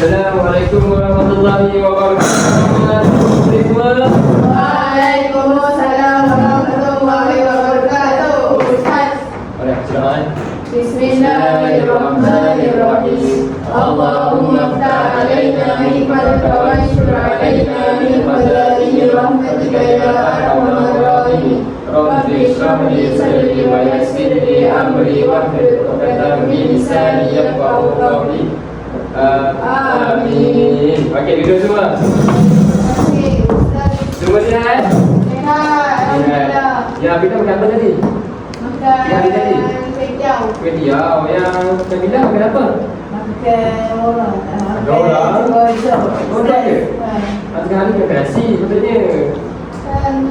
Assalamualaikum warahmatullahi wabarakatuh. Waalaikumsalam warahmatullahi wabarakatuh. Ustaz. Silakan. Bismillahirrahmanirrahim. Allahumma ftah alaina hikmataka wa syur alaina min khaza'ini rahmatika ya arhamar rahimin. Rabbi shrah li sadri wa yassir li amri wahlul 'uqdatam min lisani yafqahu qawli. Amin. Okey, duduk semua. Okey, Ustaz. Semua sihat? Sihat, alhamdulillah. Ya, kita makan apa tadi? Makan Ya, tadi. kejau. Kediau. Yang Kamila makan apa? Makan orang. Orang ke? Tengah hari makan nasi sepatutnya.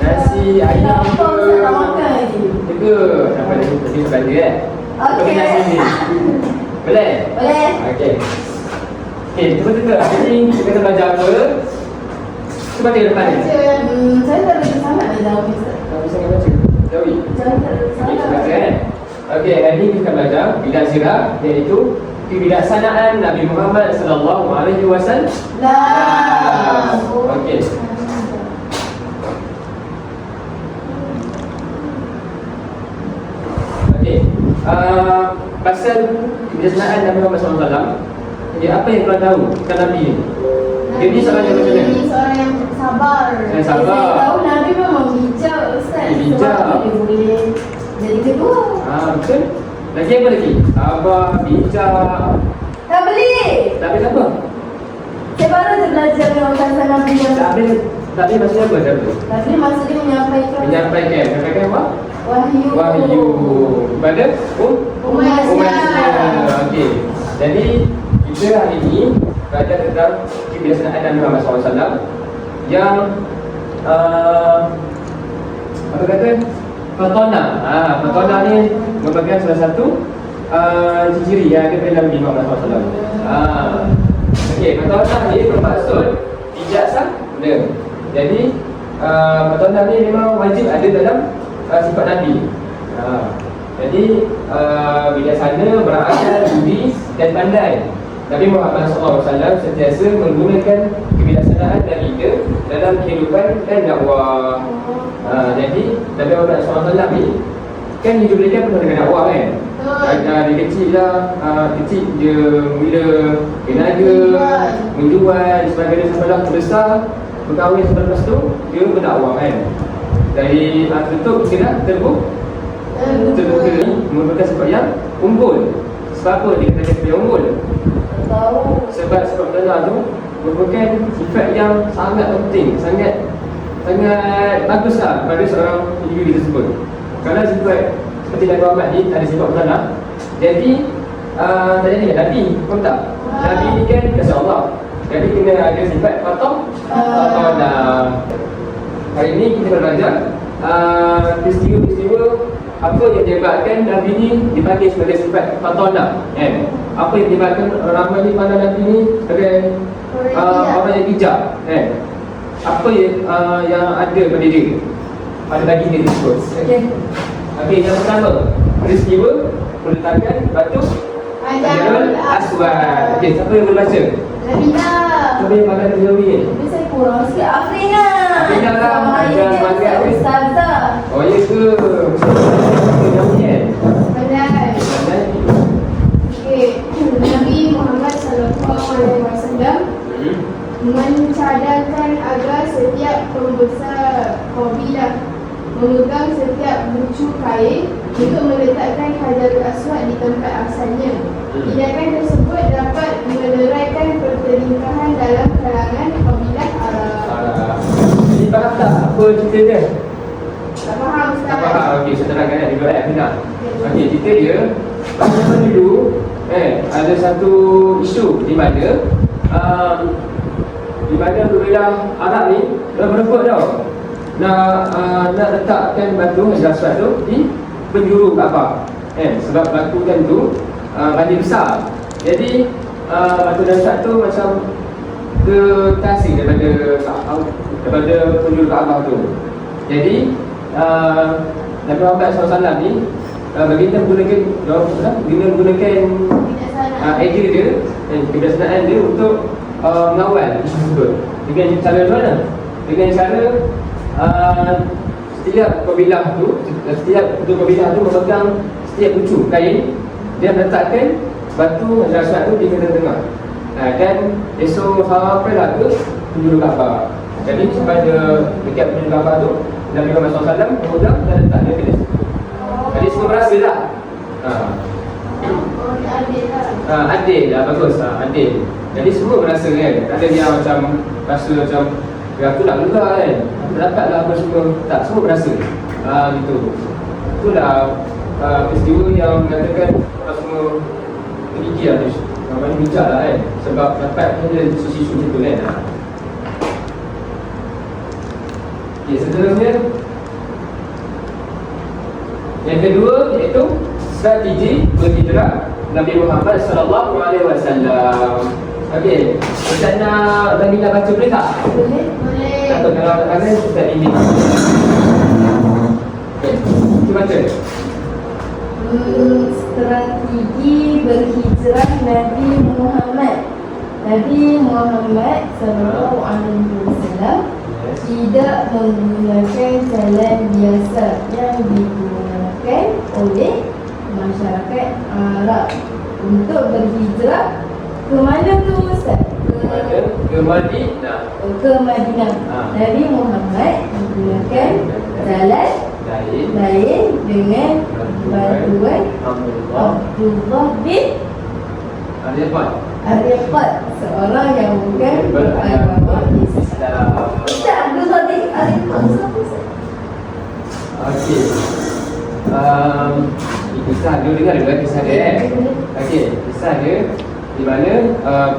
Nasi ayam Apa Ustaz tak makan lagi? Itu apa ni? Tadi sebalik eh? Okey. Nasi ni. Boleh? Boleh. Okey. Okey, cuba. Jadi kita kena belajar apa? Cuba tengok depan ni. Saya tak boleh sangat nak jawab Ustaz. Tak bisa baca. Jawi. Saya tak boleh Okey, kita sangat. baca eh. Okey, hari ni kita belajar bidah sirah, iaitu kebijaksanaan Nabi Muhammad sallallahu alaihi wasallam. Okey. Okey. Pasal kebijaksanaan Nabi Muhammad sallallahu alaihi wasallam. Jadi apa yang kau tahu tentang Nabi ni? Jadi seorang yang macam mana? Seorang yang sabar. Yang sabar. Saya tahu Nabi memang bijak Ustaz. Bijak. Sebab tu dia boleh jadi ketua. Betul. Lagi apa lagi? Sabar, bijak. Tak boleh. Tapi apa? Saya baru je belajar dengan pasal Nabi yang Tapi maksudnya apa? Nabi masa dia Menyampaikan apa? Wahyu. Wahyu kepada Umat Islam. Okey. Jadi kita hari ini belajar tentang kebijaksanaan Nabi Muhammad SAW yang apa kata? Fatona. Fatona ni merupakan salah satu ciri yang ada pada Nabi Muhammad SAW. Okey, fatona ni bermaksud bijaksana. Jadi fatona ni memang wajib ada dalam sifat Nabi. Jadi bijaksana, berakal, budi dan pandai. Nabi Muhammad SAW sentiasa menggunakan kebijaksanaan dan ide dalam kehidupan dan dakwah. Jadi Nabi Muhammad SAW ni kan hidup dia kan penuh dengan dakwah kan. Dari kecil lah, kecil dia mula berniaga, menjual sebagainya sampai dah besar, berkahwin sampai lepas tu dia berdakwah kan. Dari tertutup hingga terbuka ni merupakan sebab yang unggul. Sebab apa dia kata dia unggul? Sebab benar tu merupakan sifat yang sangat penting, sangat baguslah pada seorang individu tersebut. Kalau sifat seperti Nabi Muhammad ni ada sifat benar, jadi tak jadi Nabi, faham tak? Nabi ni kan kasih Allah, jadi kena ada sifat fatona. Hari ni kita belajar peristiwa-peristiwa apa yang menyebabkan Nabi ni dipanggil sebagai sifat fatona, kan? Apa yang menyebabkan ramai ni pandang Nabi ni sebagai orang yang bijak, kan? Apa yang ada pada dia, pada baginda tersebut. Okey, yang pertama, peristiwa peletakan batu Hajarul Aswad. Okey, siapa yang membaca? Nabila. Siapa yang makan terjawi ni? Tapi saya kurang sikit. Afrina. Afrina lah, ajar makan ni. Ustazah. Oh ya ke? Terjawi kan? Benar. Okey, Nabi Muhammad SAW mencadangkan agar setiap pembesar kabilah memegang setiap bucu kain untuk meletakkan Hajarul Aswad di tempat asalnya. Tindakan tersebut dapat meneraikan pertelingkahan dalam kalangan kabilah Arab. Jadi faham tak apa cerita dia? Tak faham Ustaz? Tak faham. Okey, saya terangkan di luar Afrina. Okey, cerita dia pada zaman dulu ada satu isu di mana wilayah Arab ni dah berebut tau. Nak letakkan batu Hajarul Aswad tu di penjuru Kaabah. Sebab batu kan tu banding besar. Jadi batu Hajarul Aswad tu macam tertasing daripada penjuru Kaabah tu. Jadi Nabi Muhammad SAW ni baginda menggunakan idea dia dan kebiasaan dia untuk mengawal isu tersebut. Dengan cara mana? Dengan cara setiap kabilah tu memegang setiap pucuk kain, dia meletakkan batu Hajar tu di tengah-tengah. Dan esok sampailah ke penjuru Kaabah. Jadi pada dekat penjuru Kaabah tu, Nabi Muhammad SAW kemudian dan letak dia ke situ. Jadi semua berasa lah. Adil lah, bagus lah, adil. Jadi semua berasa kan. Ada yang macam rasa macam aku nak juga kan, aku dapat lah apa semua. Tak, semua berasa. Gitu. Itulah peristiwa yang mengatakan orang semua tergigit lah. Namanya bijak lah kan. Sebab dapat ada isu-isu macam tu kan. Okay, seterusnya yang kedua iaitu strategi berhijrah Nabi Muhammad SAW. Okey, Ustaz nak bagi nak baca boleh tak? Boleh. Atau kalau ada Ustaz ini. Okey, kita baca. Strategi berhijrah Nabi Muhammad. Nabi Muhammad SAW tidak menggunakan jalan biasa yang digunakan oleh masyarakat Arab untuk berhijrah ke mana tu Ustaz? Ke Madinah. Ke Madinah. Nabi Muhammad menggunakan jalan lain dengan bantuan Abdullah bin Arifat, seorang yang bukan beragama Islam. Ustaz Abdullah bin Arifat siapa Ustaz? Okey. Kisah dia dengar dulu kisah dia kan. Okey, kisah dia di mana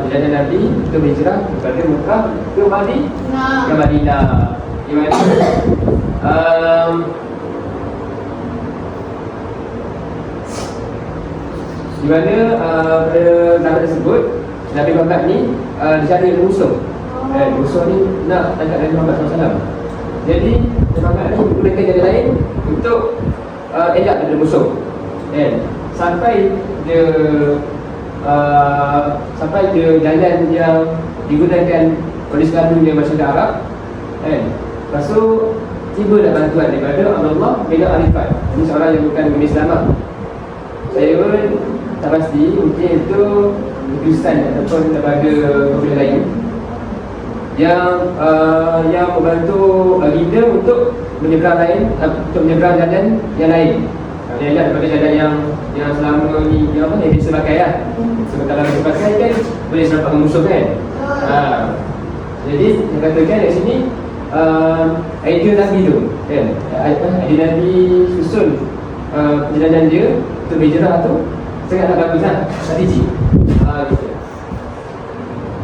perjalanan Nabi itu berhijrah daripada Mekah ke Madinah. Di mana pada zaman tersebut Nabi Muhammad ni dicari oleh musuh. Musuh ni nak tangkap Nabi Muhammad SAW. Jadi Nabi Muhammad ni menggunakan jalan lain untuk elak daripada musuh. Sampai dia jalan yang digunakan oleh selalunya masyarakat Arab. Lepas tu tiba dah bantuan daripada Abdullah bin Arifat. Ini seorang yang bukan agama Islam. Saya pun tak pasti, mungkin itu Kristian ataupun daripada kabilah lain yang membantu baginda untuk menyeberang jalan yang lain. Dia daripada jalan yang selama ni yang biasa pakai lah. Sementara biasa pakai kan boleh serampak musuh kan. Jadi yang katakan kat sini idea Nabi tu kan. Idea Nabi susun perjalanan dia untuk berhijrah tu sangatlah bagus lah strategi. Gitu.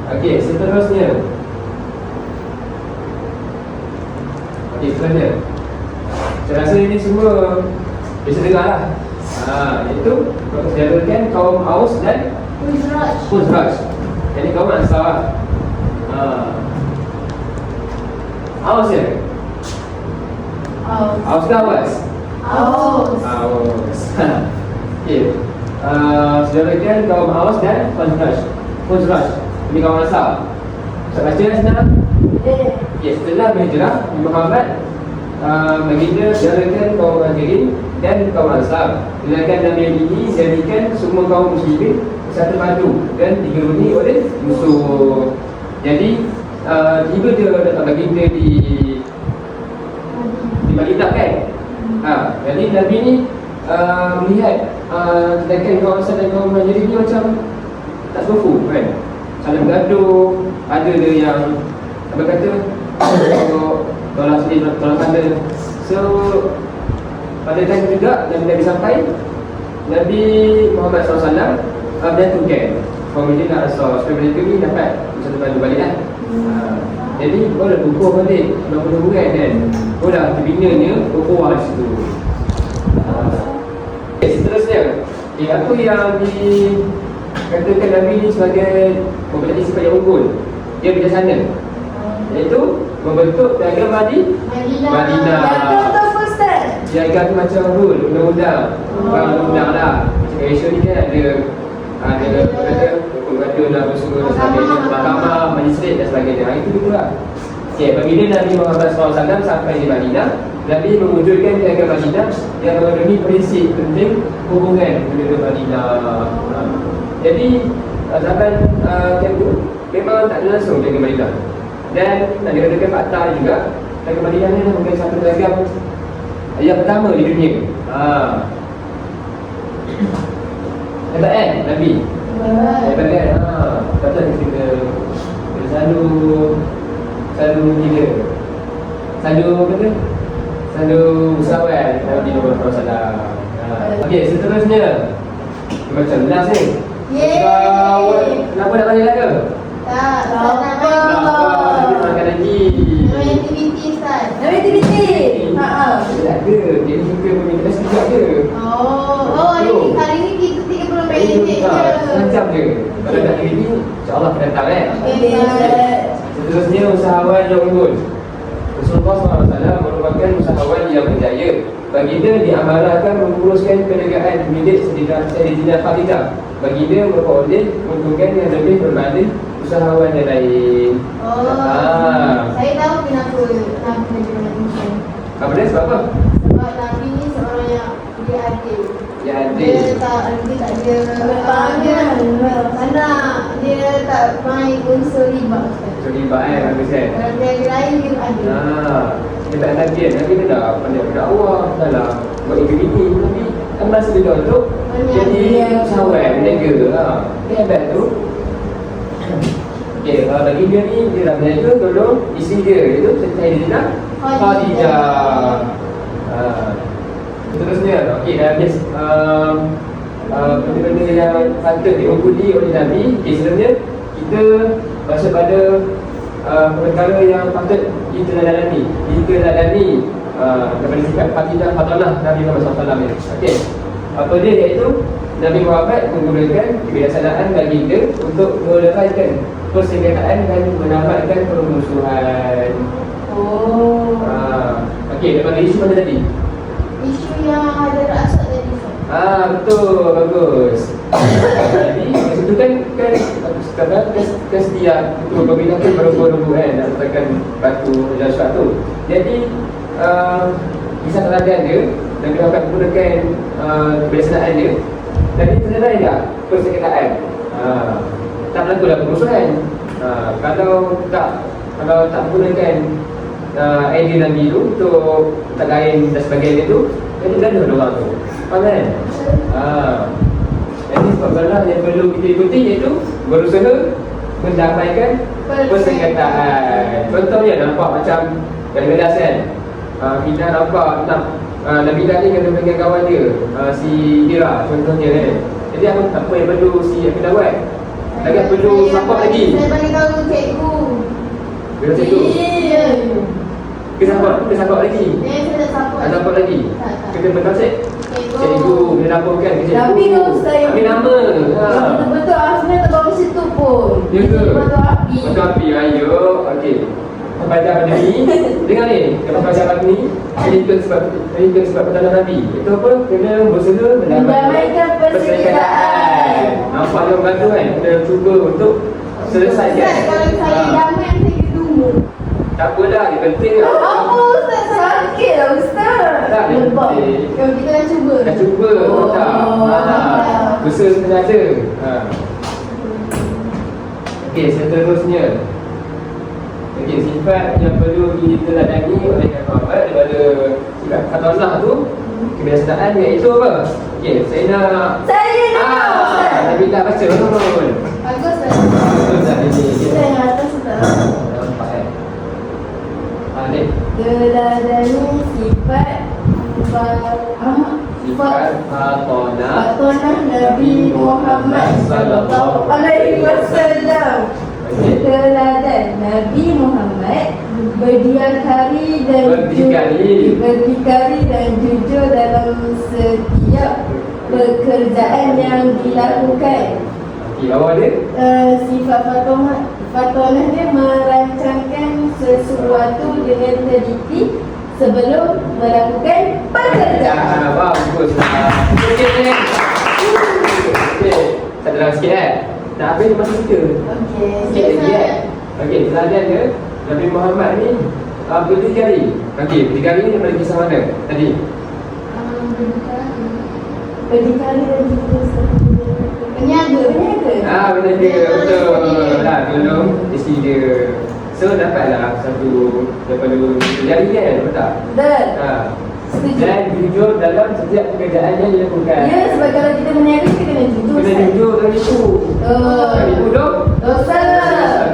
Okey, seterusnya. Saya rasa ini semua bisa dengar lah. Itu diadakan kaum Aus dan Khuzraj. Jadi kaum Ansar. Aus ya? Aus ke Awas? Aus. Okay. Diadakan kaum Aus dan Khuzraj. Ini kaum Ansar. Saya baca senang. Okay, setelah berhijrah Muhammad baginda diadakan kaum Muhajirin dan kaum Ansar. Tindakan Nabi ini jadikan semua kaum muslimin satu padu dan digeruni oleh musuh. Jadi tiba dia datang baginda di Madinah kan. Jadi Nabi ni melihat tindakan kaum Ansar dan kaum Muhajirin ni macam tak serupu kan. Saling bergaduh, ada yang berkata tolong sini, tolong sana. So pada time juga Nabi sampai, Nabi Muhammad SAW berjatuhkan Muhammadin Rasul supaya mereka ni dapat satu bantu balik lah. Jadi boleh bukuh balik hubungan kan. Boleh terbinanya bukuh di situ. Seterusnya apa yang dikatakan Nabi ni sebagai mempunyai sifat yang unggul, dia bijaksana, iaitu membentuk daerah Madinah. siaga tu macam rule, undang-undang. Bukan undang-undang lah. Macam Malaysia ni kan ada hukum dan prosedur dan sebagainya, mahkamah, majlis dan sebagainya. Itu betul lah. Okay, apabila Nabi Muhammad SAW sampai di Madinah, Nabi mewujudkan siaga Madinah yang memenuhi prinsip penting hubungan penduduk Madinah. Jadi zaman itu memang tak ada langsung jaga Madinah. Dan nak dikatakan fakta juga, jaga Madinah ni mungkin satu dagang yang pertama di dunia. Hebat kan Nabi? Hebat kan? Kata kita selalu gila, selalu usahawan Nabi Muhammad SAW. Okey, seterusnya macam last ni. Kenapa nak balik lagi? Tak nak main. Makan lagi. Main aktiviti Ustaz. Dari aktiviti. Tak ada. Dia suka punya kelas juga je. Hari ni kita 30 minit je. Macam je. Kalau tak aktiviti, insyaAllah akan datang kan. Seterusnya usahawan yang unggul. Rasulullah SAW merupakan usahawan yang berjaya. Baginda diamanahkan menguruskan perniagaan milik Sayyidatina Khadijah. Baginda memperoleh keuntungan yang lebih berbanding usahawan yang lain. Saya tahu kenapa Nabi macam. Apa dia? Sebab apa? Sebab Nabi ni seorang yang dia adil. Dia adil. Dia tak ada anak. Dia tak main unsur riba. Terlibat bagus kan? Kalau dia lain dia adil. Dia tak Nabi kan? Nabi dia dah pandai berdakwah, dah lah buat aktiviti. Tapi kan masa dia untuk jadi usahawan, berniaga. Dia hebat tu. Okay, bagi dia ni, dia dah berniaga tolong isteri dia, iaitu Sayyidatina Khadijah. Seterusnya, okey, dah habis benda-benda yang patut diungkuli oleh Nabi. Okay, seterusnya kita masuk pada perkara yang patut kita ladani daripada sifat Khadijah Fatanah Nabi Muhammad SAW ni. Okey, apa dia, iaitu Nabi Muhammad menggunakan kebiasaan baginda untuk meleraikan persengketaan dan menamatkan permusuhan. Okey, daripada isu mana tadi? Isu yang ada rasa tadi. Betul, bagus. Jadi, itu kan sekarang setiap itu peminat kan berumur-umur kan nak letakkan batu dan sesuatu. Jadi, kisah teladan dia dan kita akan menggunakan kebiasaan dia. Jadi, terlerai tak persengketaan? Tak berlaku dalam permusuhan. Kalau tak menggunakan idea Nabi tu untuk tak lain dan sebagainya tu, jadi gaduh orang tu. Faham kan? Jadi sebab yang perlu kita ikuti iaitu berusaha mendamaikan persengketaan. Contohnya nampak macam kadang-kadang kan kita nampak Nabi ni kena dengan kawan dia, si Ira contohnya kan. Jadi apa yang perlu si Afidah buat? Lagi perlu support lagi. Saya bagi tahu cikgu. Bila cikgu? Kita support lagi. Saya tak support. Ada apa lagi? Kita berkasih cikgu dia laporkan ke cikgu. Tapi kalau saya ambil nama. Betul-betul Asna tak bawa situ pun. Ya ke? Betul api. Betul api. Ayo. Okey. Baca pada ni. Dengar ni. Kalau baca pada ni, ini sebab pertanyaan Nabi. Itu apa? Kena berusaha mendamaikan persengketaan. Nampak dia membantu kan? Kena cuba untuk selesaikan. Kalau saya damai, saya tunggu. Tak apalah, dia penting. Apa Ustaz? Sakit lah Ustaz. Tak, dia penting. Kalau kita dah cuba. Dah cuba. Usaha kena ada. Okey, seterusnya. Okey, sifat yang perlu diteladani oleh Muhammad daripada sifat Fatanah tu, kebiasaan iaitu apa? Okey, saya nak Nabi tak baca betul. Bagus tak? Betul tak ini? Kita yang atas Ustaz. Nampak kan? Ni. Teladani sifat Fatanah Nabi Muhammad sallallahu alaihi wasallam. Teladan Nabi Muhammad berdikari dan jujur dalam setiap pekerjaan yang dilakukan. Okey, bawah dia. Sifat Fatanah dia merancangkan sesuatu dengan teliti sebelum melakukan pekerjaan. Bagus lah. Okey. Okey. Tak terang sikit Nak habis masa kita. Okey, Sikit lagi Okey, teladan dia Nabi Muhammad ni berdikari. Okey, berdikari ni daripada kisah mana tadi? Berdikari dan juga peniaga. Benar betul lah. Tolong isi dia. So dapatlah satu daripada berdikari kan, betul tak? Betul. Setuju. Dan jujur dalam setiap pekerjaan yang dilakukan. Ya, sebab kalau kita meniaga kita kena jujur. Kena jujur dengan itu. Kalau itu Dosa.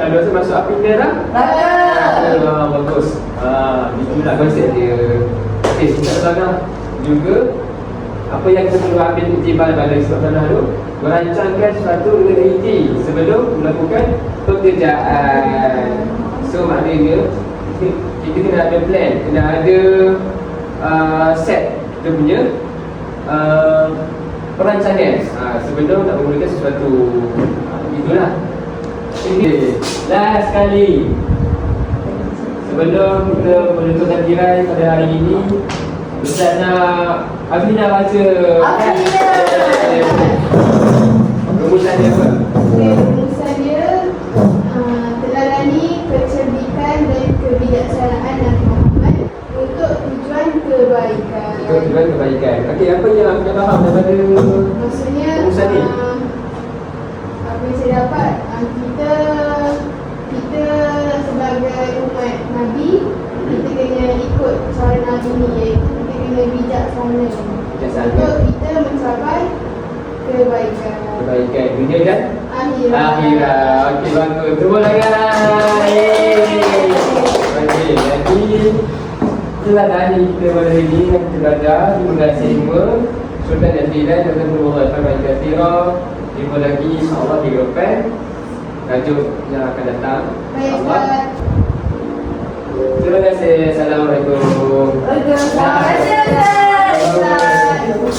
Kalau dosa masuk api neraka. Bagus. Itulah konsep dia. Okey, singkat tanah juga apa yang kita perlu ambil iktibar pada sifat tanah tu, merancangkan sesuatu dengan teliti sebelum melakukan pekerjaan. So maknanya kita kena ada plan, kena ada set dia punya perancangan sebelum nak memulakan sesuatu. Itulah. Ini last sekali sebelum kita menentukan tirai pada hari ini, Ustaz nak Afina baca rumusan dia apa? Rumusan dia teladani kecerdikan dan kebijaksanaan Nabi Muhammad untuk tujuan kebaikan. Untuk tujuan kebaikan. Okey, apa yang Afina faham daripada Maksudnya rumusan ni? apa yang saya dapat, kita sebagai umat Nabi, kita kena ikut cara Nabi ni, iaitu kita kena bijaksana untuk kita mencapai kebaikan. Kebaikan dunia dan Akhirat. Okey, bagus. Tepuk tangan. Okey, jadi itulah tadi kita pada hari ini yang kita belajar. Terima kasih semua. Sultan Al-Filan dan Tuan Al Kathira. Jumpa lagi insya-Allah di depan tajuk yang akan datang. Baik, InsyaAllah. Ustaz. Terima kasih. Assalamualaikum.